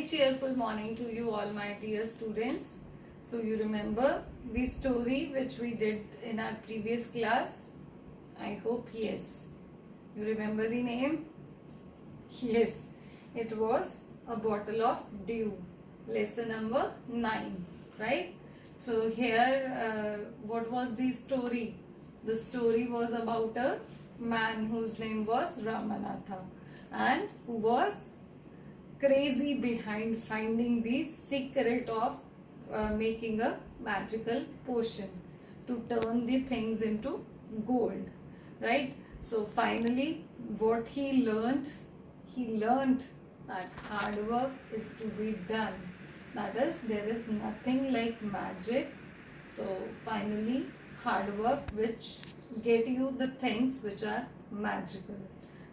very cheerful morning to you all, my dear students. So you remember the story which we did in our previous class? I hope yes. You remember the name? Yes, it was a bottle of dew. Lesson number 9, right? So here, what was the story? The story was about a man whose name was Ramanatha and who was crazy behind finding the secret of making a magical potion to turn the things into gold, right? So finally what he learned that hard work is to be done. That is, there is nothing like magic. So finally hard work which get you the things which are magical,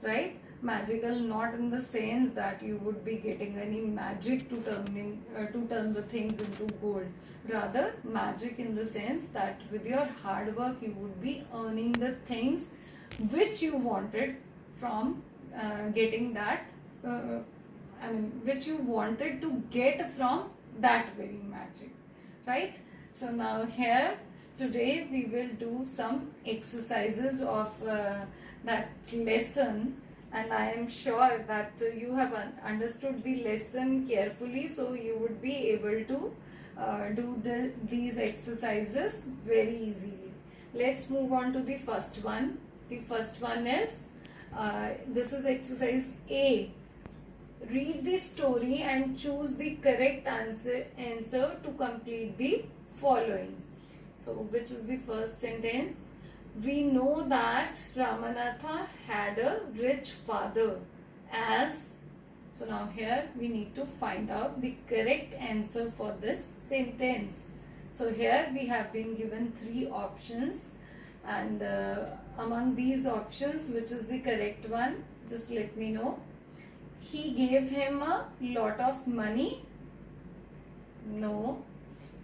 right? Magical not in the sense that you would be getting any magic to turn the things into gold. Rather, magic in the sense that with your hard work you would be earning the things which you wanted from getting that. Which you wanted to get from that very magic, right? So now here today we will do some exercises of that lesson, and I am sure that you have understood the lesson carefully, so you would be able to do these exercises very easily. Let's move on to the first one. The first one is this is exercise A. Read the story and choose the correct answer to complete the following. So which is the first sentence? We know that Ramanatha had a rich father as. So now here we need to find out the correct answer for this sentence. So here we have been given 3 options, and among these options which is the correct one? Just let me know. He gave him a lot of money. No.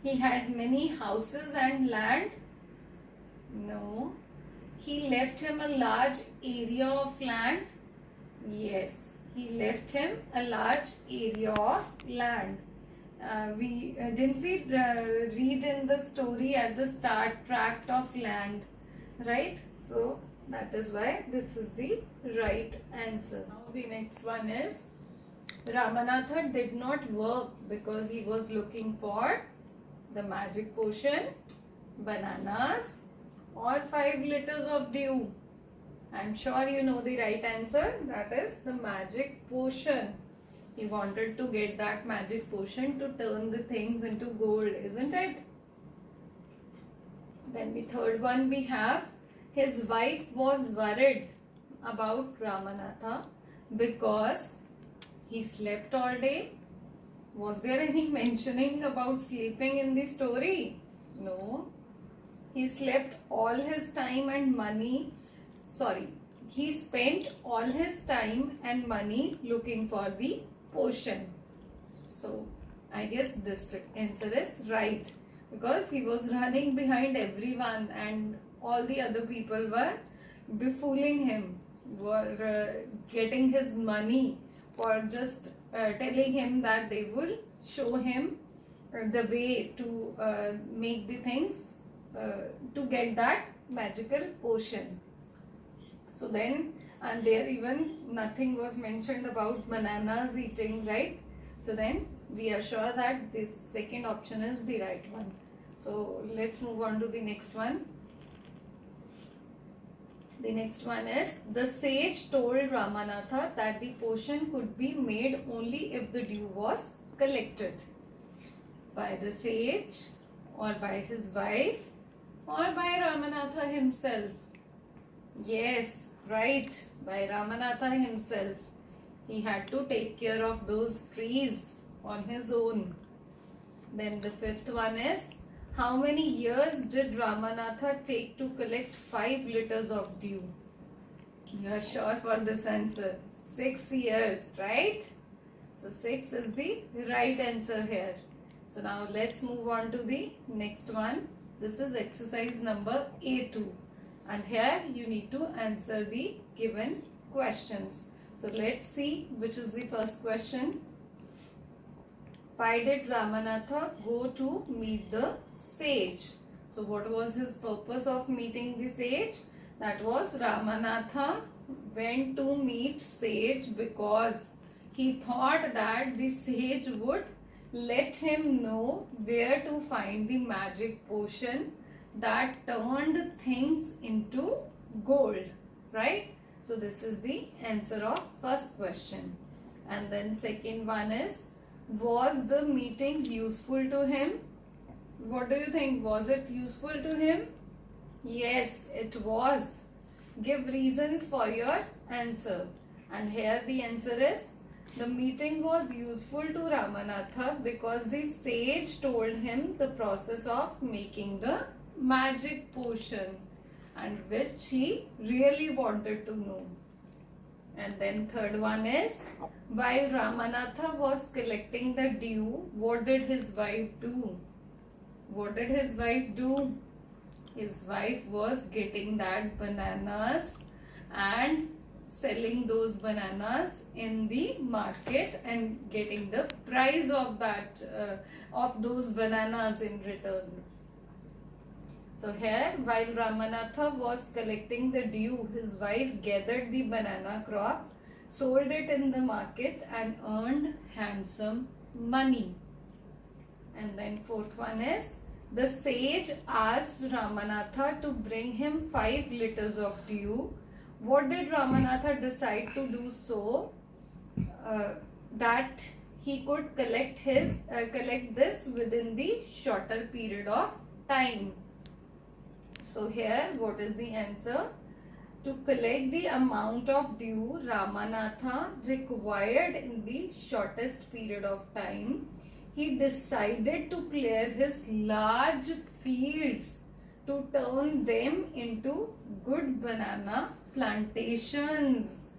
He had many houses and land. No. He left him a large area of land. Yes, he left him a large area of land. We didn't we read in the story at the start, tract of land, right? So that is why this is the right answer. Now the next one is Ramanatha did not work because he was looking for the magic potion, bananas, or 5 liters of dew. I'm sure you know the right answer. That is the magic potion. He wanted to get that magic potion to turn the things into gold, isn't it? Then the third one we have, his wife was worried about Ramanatha because he slept all day. Was there any mentioning about sleeping in the story? No. He slept all his time and money. He spent all his time and money looking for the potion. So I guess this answer is right, because he was running behind everyone and all the other people were befooling him, were getting his money for just telling him that they will show him the way to make the things to get that magical potion. So then, and there even nothing was mentioned about bananas eating, right? So then we are sure that this second option is the right one. So let's move on to the next one. The next one is, the sage told Ramanatha that the potion could be made only if the dew was collected by the sage, or by his wife, or by Ramanatha himself. Yes, right, by Ramanatha himself. He had to take care of those trees on his own. Then the fifth one is, how many years did Ramanatha take to collect 5 liters of dew? You are sure for this answer? 6 years, right? So 6 is the right answer here. So now let's move on to the next one. This is exercise number A2. And here you need to answer the given questions. So let's see which is the first question. Why did Ramanatha go to meet the sage? So what was his purpose of meeting the sage? That was Ramanatha went to meet sage because he thought that the sage would let him know where to find the magic potion that turned things into gold, right? So this is the answer of first question. And then second one is, was the meeting useful to him? What do you think? Was it useful to him? Yes, it was. Give reasons for your answer. And here the answer is, the meeting was useful to Ramanatha because the sage told him the process of making the magic potion, and which he really wanted to know. And then third one is, while Ramanatha was collecting the dew, what did his wife do? What did his wife do? His wife was getting that bananas and selling those bananas in the market and getting the price of that of those bananas in return. So here, while Ramanatha was collecting the dew, his wife gathered the banana crop, sold it in the market and earned handsome money. And then fourth one is, the sage asked Ramanatha to bring him 5 liters of dew. What did Ramanatha decide to do so that he could collect this within the shorter period of time? So here, what is the answer? To collect the amount of dew Ramanatha required in the shortest period of time, he decided to clear his large fields to turn them into good banana plantations.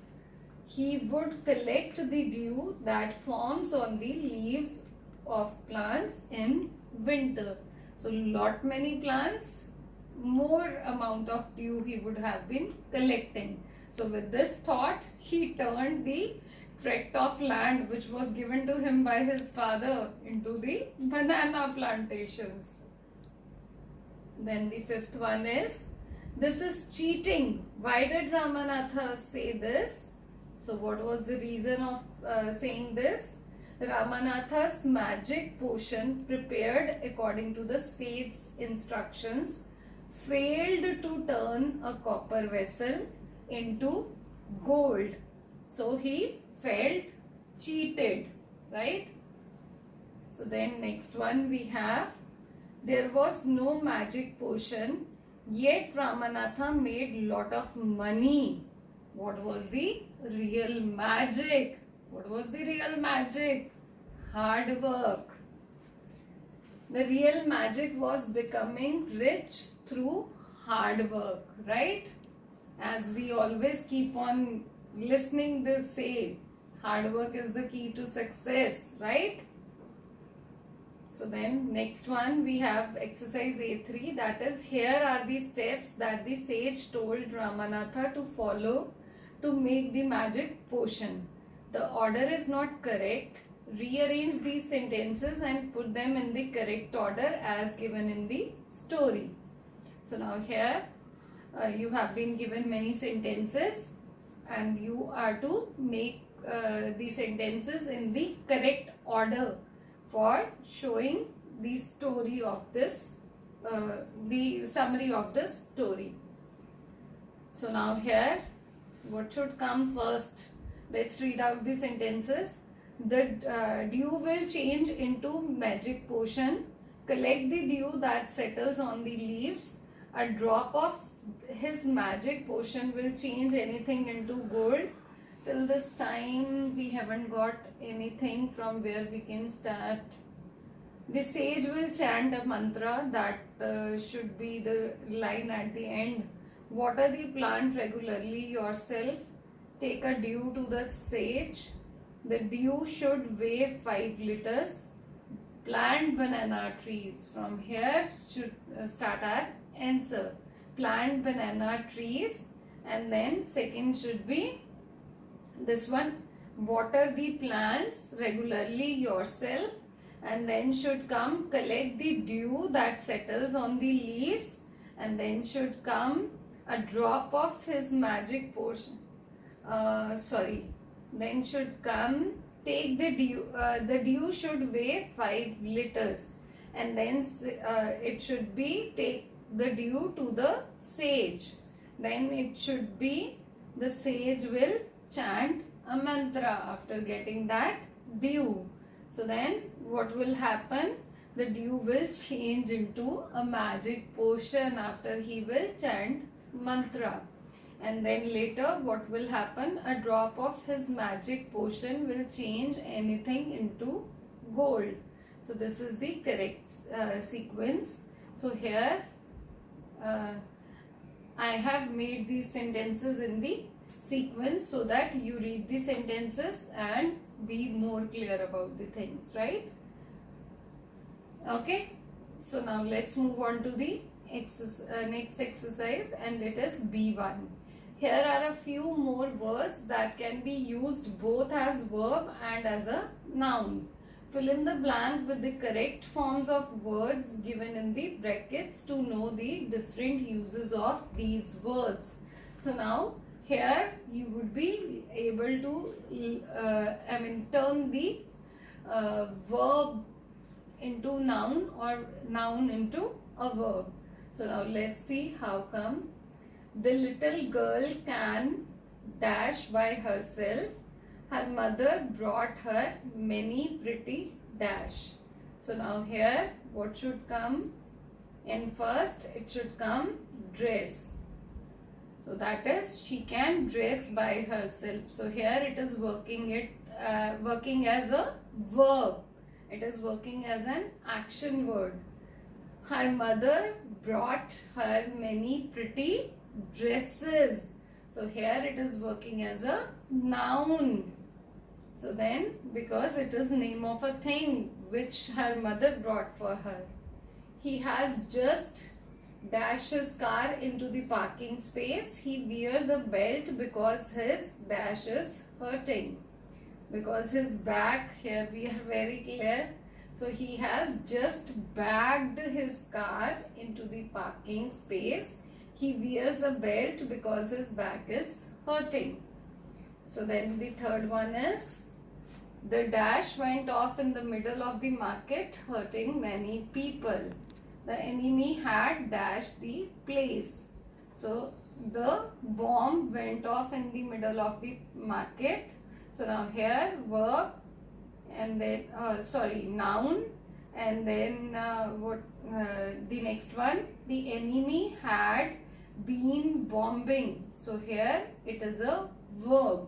He would collect the dew that forms on the leaves of plants in winter. So lot many plants, more amount of dew he would have been collecting. So with this thought, he turned the tract of land which was given to him by his father into the banana plantations. Then the fifth one is, this is cheating. Why did Ramanatha say this? So what was the reason of saying this? Ramanatha's magic potion, prepared according to the sage's instructions, failed to turn a copper vessel into gold. So he felt cheated, right? So then next one we have, there was no magic potion, yet Ramanatha made lot of money. What was the real magic? What was the real magic? Hard work. The real magic was becoming rich through hard work, right? As we always keep on listening this say, hard work is the key to success, right? So then next one we have exercise A3, that is, here are the steps that the sage told Ramanatha to follow to make the magic potion. The order is not correct. Rearrange these sentences and put them in the correct order as given in the story. So now here you have been given many sentences and you are to make the sentences in the correct order for showing the story of this, the summary of this story. So now here, what should come first? Let's read out the sentences. The dew will change into magic potion. Collect the dew that settles on the leaves. A drop of his magic potion will change anything into gold. Till this time we haven't got anything from where we can start. The sage will chant a mantra, that should be the line at the end. Water the plant regularly yourself. Take a dew to the sage. The dew should weigh 5 liters. Plant banana trees. From here should start our answer. Plant banana trees, and then second should be this one. Water the plants regularly yourself, and then should come collect the dew that settles on the leaves, and then should come a drop of his magic potion. Then should come take the dew. The dew should weigh 5 liters, and then it should be take the dew to the sage. Then it should be the sage will chant a mantra after getting that dew. So then what will happen? The dew will change into a magic potion after he will chant mantra. And then later what will happen? A drop of his magic potion will change anything into gold. So this is the correct sequence. So here I have made these sentences in the sequence so that you read the sentences and be more clear about the things, right? Okay, so now let's move on to the next exercise, and it is B1. Here are a few more words that can be used both as verb and as a noun. Fill in the blank with the correct forms of words given in the brackets to know the different uses of these words. So now here you would be able to turn the verb into noun or noun into a verb. So now let's see how come. The little girl can dash by herself. Her mother brought her many pretty dash. So now here what should come? In first it should come dress. So that is she can dress by herself. So here it is working as a verb. It is working as an action word. Her mother brought her many pretty dresses. So here it is working as a noun. So then because it is name of a thing which her mother brought for her. He has just dashed his car into the parking space. He wears a belt because his dash is hurting. Because his back, here we are very clear. So he has just bagged his car into the parking space. He wears a belt because his back is hurting. So then the third one is, the dash went off in the middle of the market, hurting many people. The enemy had dashed the place. So the bomb went off in the middle of the market. So now here verb and then noun, and then the next one, the enemy had been bombing. So here it is a verb,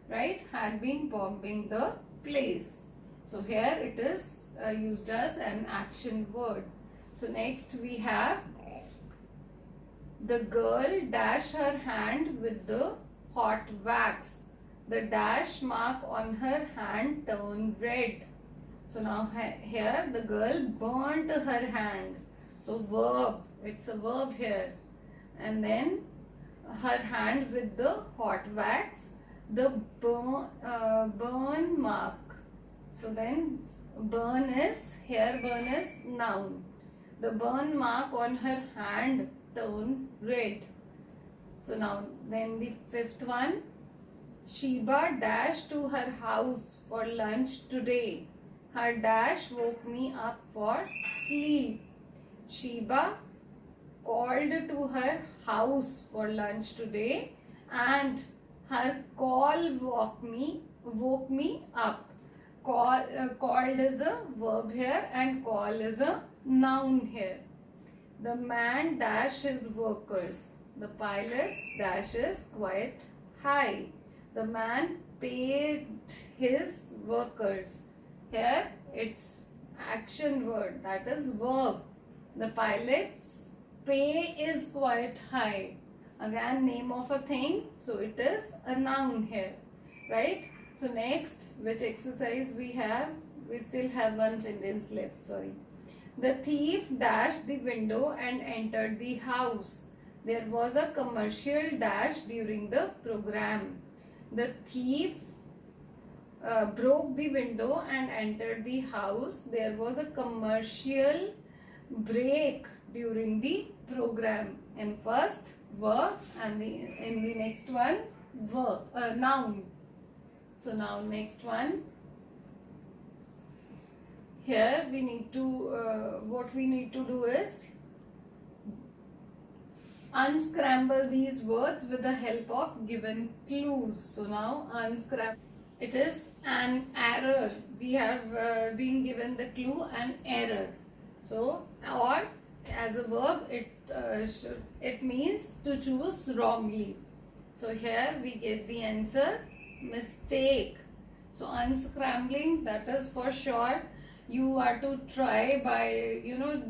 right? Had been bombing the place. So here it is used as an action word. So next we have, the girl dashed her hand with the hot wax. The dash mark on her hand turned red. So now here the girl burnt her hand. So verb, it's a verb here. And then her hand with the hot wax, the burn mark. So then burn is noun. The burn mark on her hand turned red. So now then the fifth one, Sheba dashed to her house for lunch today. Her dash woke me up for sleep. Sheba called to her house for lunch today, and her call woke me up. Called is a verb here and call is a noun here. The man dashed his workers. The pilot's dash is quite high. The man paid his workers. Here it's action word, that is verb. The pilot's pay is quite high. Again name of a thing, so it is a noun here, right? So next, which exercise we have? We still have one sentence left, sorry. The thief dashed the window and entered the house. There was a commercial dash during the program. The thief broke the window and entered the house. There was a commercial break during the program. In first verb and in the next one verb, noun. So now next one. Here we need to, what we need to do is unscramble these words with the help of given clues. So now unscramble. It is an error. We have been given the clue an error. So or as a verb it means to choose wrongly. So here we get the answer mistake. So unscrambling, that is for sure you are to try by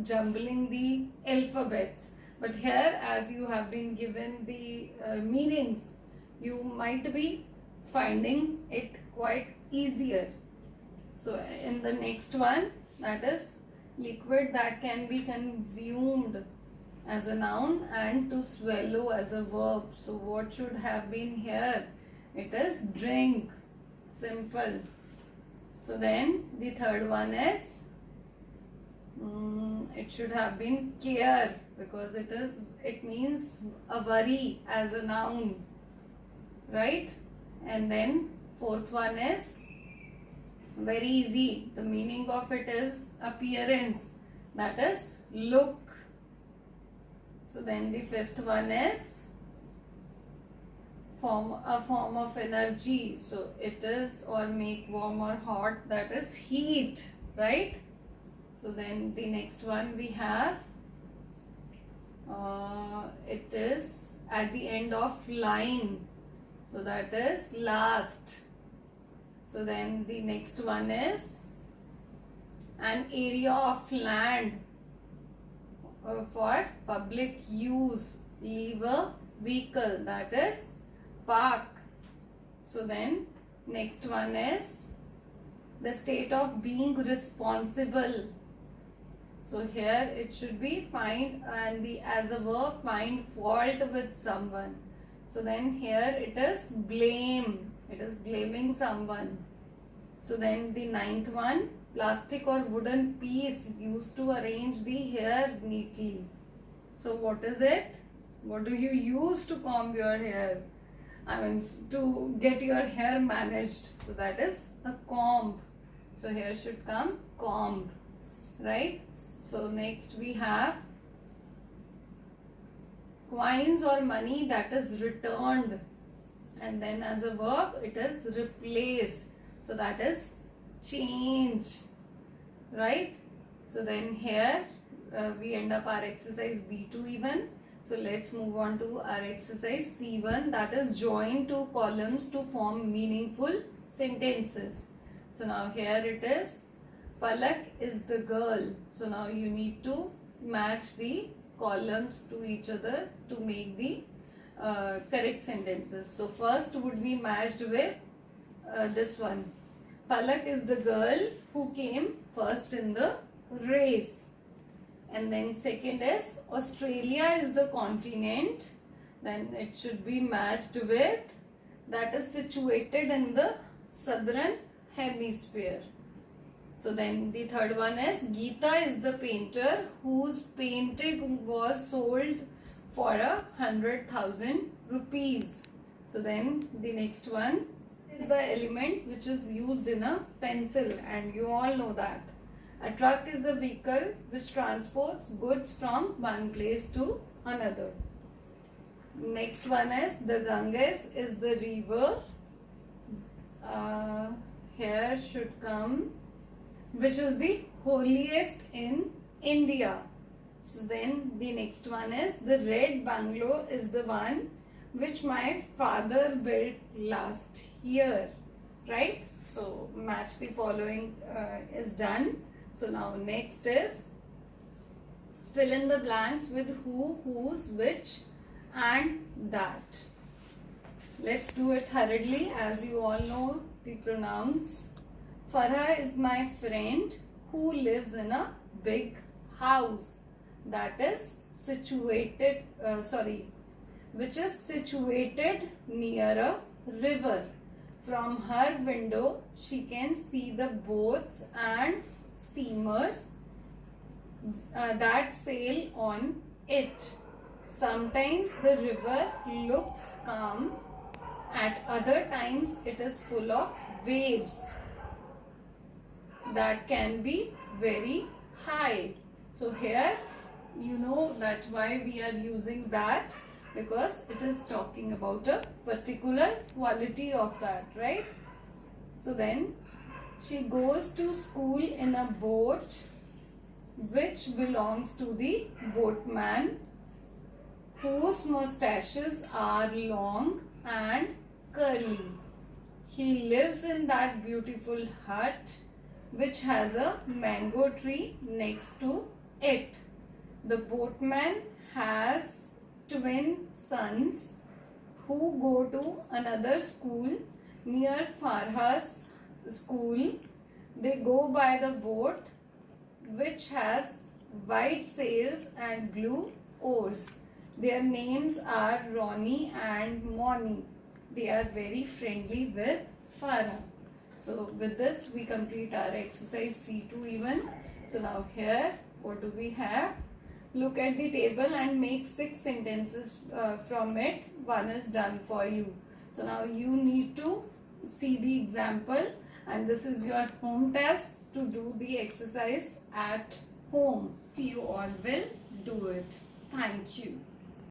jumbling the alphabets. But here, as you have been given the meanings, you might be finding it quite easier. So in the next one, that is liquid that can be consumed as a noun and to swallow as a verb. So what should have been here? It is drink. Simple. So then the third one is it should have been care, because it means a worry as a noun, right? And then fourth one is very easy. The meaning of it is appearance, that is look. So then the fifth one is a form of energy. So it is or make warm or hot, that is heat, right? So then the next one we have it is at the end of line, so that is last. So then the next one is an area of land for public use. Leave a vehicle, that is park. So then next one is the state of being responsible. So here it should be find, and as a verb find fault with someone. So then here it is blame. It is blaming someone. So then the ninth one, plastic or wooden piece used to arrange the hair neatly. So what is it? What do you use to comb your hair? I mean, to get your hair managed. So that is a comb. So here should come comb, right? So next we have coins or money that is returned, and then as a verb it is replace. So that is change, right? So then here we end up our exercise B2 even. So let's move on to our exercise C1, that is join two columns to form meaningful sentences. So now here it is Palak is the girl. So now you need to match the columns to each other to make the correct sentences. So first would be matched with this one. Palak is the girl who came first in the race. And then second is Australia is the continent. Then it should be matched with that is situated in the southern hemisphere. So then the third one is Geeta is the painter whose painting was sold for 100,000 rupees. So then the next one is the element which is used in a pencil, and you all know that. A truck is a vehicle which transports goods from one place to another. Next one is the Ganges is the river. Here should come which is the holiest in India. So then the next one is the red bungalow is the one which my father built last year, right? So match the following is done. So now next is fill in the blanks with who, whose, which and that. Let's do it hurriedly as you all know the pronouns. Farah is my friend who lives in a big house that is situated, which is situated near a river. From her window, she can see the boats and steamers that sail on it. Sometimes the river looks calm, at other times it is full of waves that can be very high. So here you know that's why we are using that, because it is talking about a particular quality of that, right? So then she goes to school in a boat which belongs to the boatman, whose mustaches are long and curly. He lives in that beautiful hut which has a mango tree next to it. The boatman has twin sons who go to another school near Farha's school. They go by the boat which has white sails and blue oars. Their names are Ronnie and Moni. They are very friendly with Farah. So with this we complete our exercise C2 even. So now here what do we have? Look at the table and make 6 sentences from it. One is done for you. So now you need to see the example, and this is your home test to do the exercise at home. You all will do it. Thank you.